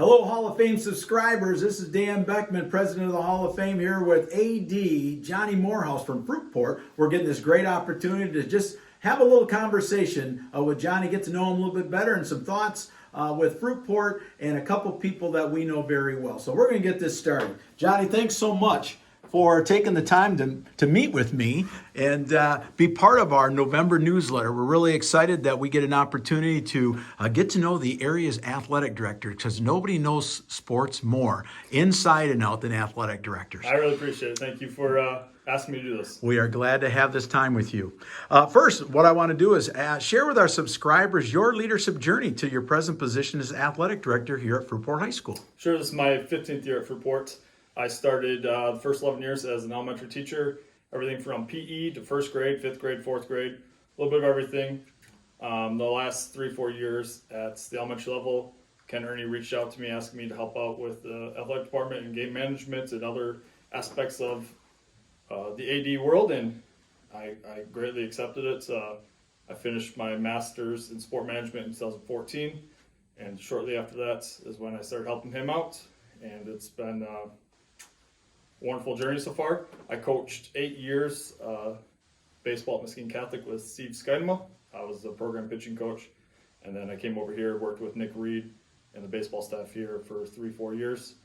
Hello, Hall of Fame subscribers. This is Dan Beckman, President of the Hall of Fame, here with AD Jonny Morehouse from Fruitport. We're getting this great opportunity to just have a little conversation with Jonny, get to know him a little bit better, and some thoughts with Fruitport and a couple people that we know very well. So we're going to get this started. Jonny, thanks so much for taking the time to meet with me and be part of our November newsletter. We're really excited that we get an opportunity to get to know the area's athletic director, because nobody knows sports more inside and out than athletic directors. I really appreciate it. Thank you for asking me to do this. We are glad to have this time with you. First, what I want to do is share with our subscribers your leadership journey to your present position as athletic director here at Fruitport High School. Sure, this is my 15th year at Fruitport. I started the first 11 years as an elementary teacher, everything from PE to first grade, fifth grade, fourth grade, a little bit of everything. The last 3-4 years at the elementary level, Erny reached out to me, asking me to help out with the athletic department and game management and other aspects of the AD world, and I greatly accepted it. I finished my master's in sport management in 2014, and shortly after that is when I started helping him out, and it's been wonderful journey so far. I coached 8 years baseball at Muskegon Catholic with Steve Skidema. I was the program pitching coach, and then I came over here, worked with Nick Reed and the baseball staff here for 3-4 years,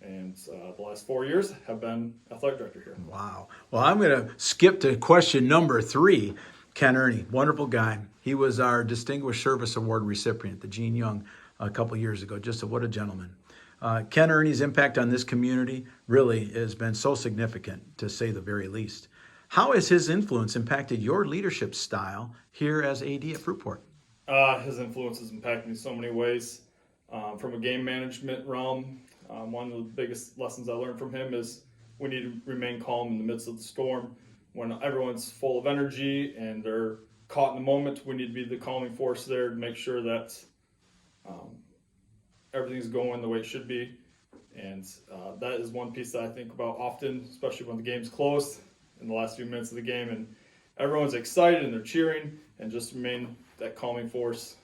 and the last 4 years have been athletic director here. Wow. Well, I'm going to skip to question number 3. Erny, wonderful guy. He was our Distinguished Service Award recipient, the Gene Young, a couple years ago. What a gentleman. Erny's impact on this community really has been so significant, to say the very least. How has his influence impacted your leadership style here as AD at Fruitport? His influence has impacted me so many ways. From a game management realm, one of the biggest lessons I learned from him is we need to remain calm in the midst of the storm. When everyone's full of energy and they're caught in the moment, we need to be the calming force there to make sure that everything's going the way it should be. And that is one piece that I think about often, especially when the game's close in the last few minutes of the game and everyone's excited and they're cheering, and just remain that calming force.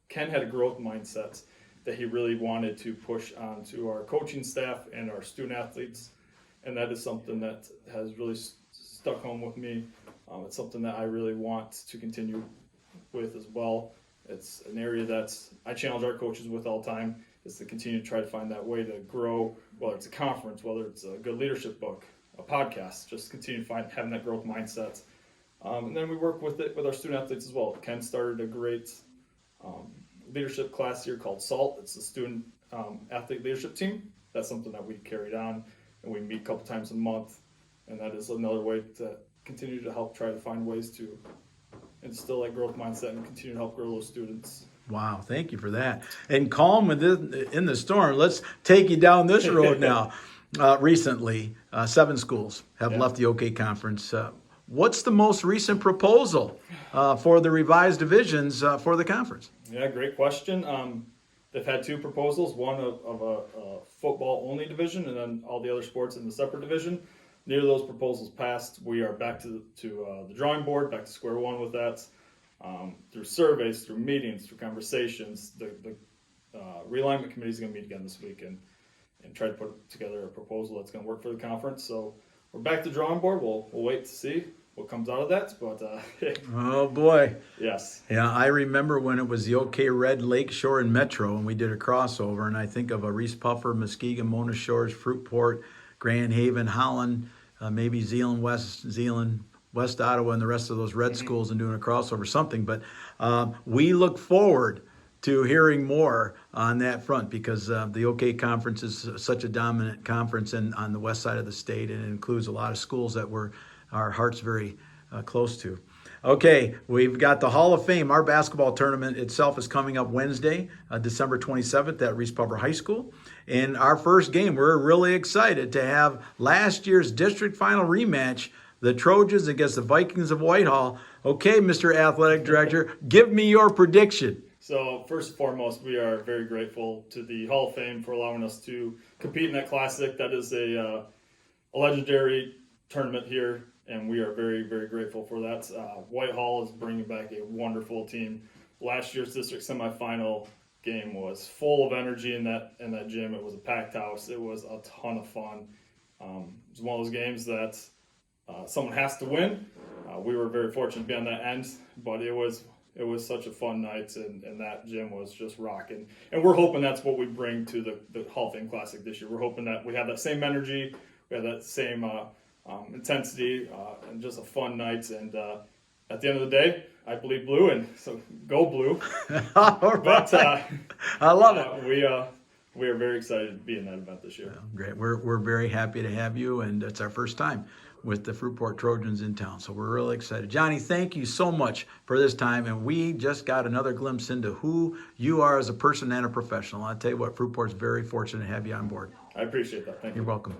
Ken had a growth mindset that he really wanted to push onto our coaching staff and our student athletes, and that is something that has really stuck home with me. It's something that I really want to continue with as well. It's an area that I challenge our coaches with all the time, is to continue to try to find that way to grow, whether it's a conference, whether it's a good leadership book, a podcast, just continue to having that growth mindset. And then we work with it with our student athletes as well. Ken started a great leadership class here called SALT. It's the student athlete leadership team. That's something that we carried on, and we meet a couple times a month, and that is another way to continue to help try to find ways to instill that growth mindset and continue to help grow those students. Wow, thank you for that. And calm in the storm. Let's take you down this road now. Recently, 7 schools have left the OK Conference. What's the most recent proposal for the revised divisions for the conference? Yeah, great question. They've had 2 proposals, one of a football-only division and then all the other sports in the separate division. Neither of those proposals passed. We are back to the drawing board, back to square one with that. Through surveys, through meetings, through conversations, the Realignment Committee is going to meet again this week and try to put together a proposal that's going to work for the conference. So we're back to the drawing board. We'll wait to see what comes out of that. But oh boy, yes, yeah, I remember when it was the OK Red, Lakeshore, and Metro, and we did a crossover, and I think of a Reese Puffer, Muskegon, Mona Shores, Fruitport, Grand Haven, Holland, maybe Zeeland, West Ottawa, and the rest of those red schools, and doing a crossover something. But we look forward to hearing more on that front, because the OK Conference is such a dominant conference on the west side of the state, and it includes a lot of schools that our hearts very close to. Okay, we've got the Hall of Fame. Our basketball tournament itself is coming up Wednesday, December 27th at Reese Puffer High School. In our first game, we're really excited to have last year's district final rematch, the Trojans against the Vikings of Whitehall. Okay, Mr. Athletic Director, give me your prediction. So first and foremost, we are very grateful to the Hall of Fame for allowing us to compete in that classic. That is a legendary tournament here, and we are very, very grateful for that. Whitehall is bringing back a wonderful team. Last year's district semifinal game was full of energy in that gym. It was a packed house. It was a ton of fun. It was one of those games that someone has to win. We were very fortunate to be on that end, but it was such a fun night, and that gym was just rocking. And we're hoping that's what we bring to the Hall of Fame Classic this year. We're hoping that we have that same energy, we have that same intensity, and just a fun night. And at the end of the day, I believe blue, and so go blue. But I love it. We are very excited to be in that event this year. Great. We're very happy to have you, and it's our first time with the Fruitport Trojans in town, so we're really excited. Jonny, thank you so much for this time, and we just got another glimpse into who you are as a person and a professional. I'll tell you what, Fruitport's very fortunate to have you on board. I appreciate that. Thank you. You're welcome.